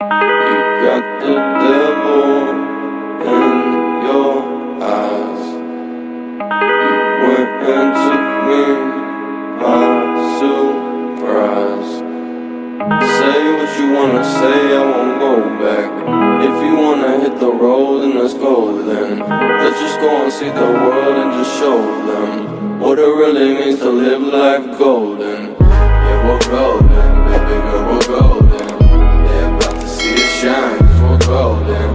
You got the devil in your eyes. You went and took me by surprise. Say what you wanna say, I won't go back. If you wanna hit the road, then let's go then. Let's just go and see the world and just show them what it really means to live life golden. Yeah, we're golden, baby girl, we're golden. They're about to see us shine, cause we're golden.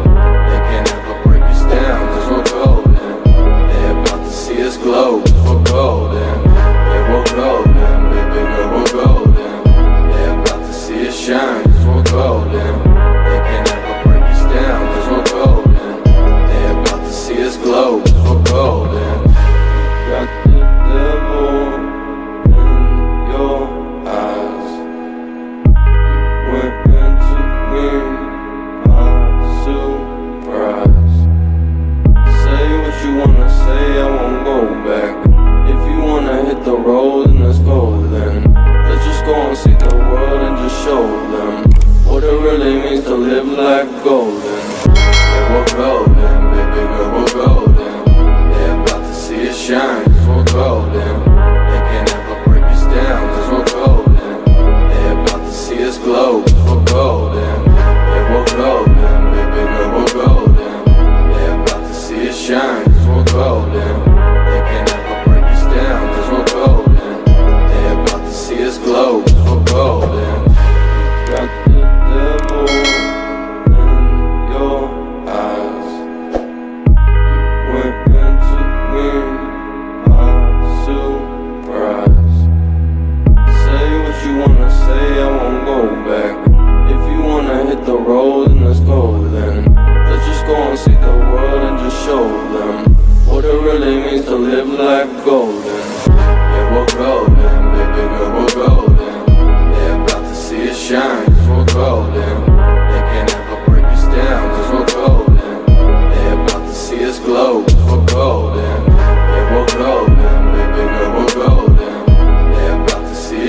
They can't ever break us down, cause we're golden. They're about to see us glow, cause we're golden. Yeah, we're golden, baby girl, we're golden. They're about to see us shine, cause we're golden. They can't ever break us down, cause we're golden. They're about to see us glow, cause we're golden. Got the devil in your eyes. You went and took me by surprise. Say what you wanna say, I won't go back. If you wanna hit the road, then let's go then. Let's just go and see the world and just show them what it really means to live life golden. Yeah, we're golden, baby girl, we're golden. They're about to see us shine, cause we're golden. They can't ever break us down, cause we're golden. They're about to see us glow, cause we're golden. Yeah, we're golden, baby girl, we're golden. They're about to see us shine, cause we're golden. They can't ever break us down, cause we're golden. They're about to see us glow, cause we're golden. Got the devil in your eyes. You went and took me by surprise. Say what you wanna say, I won't go back. If you wanna hit the road, then let's go then. Let's just go and see the world and just show them what it really means to live life golden. Yeah, we're golden, baby girl, we're golden. They're about to see us shine, cause we're golden. They can't ever break us down, cause we're golden. They're about to see us glow.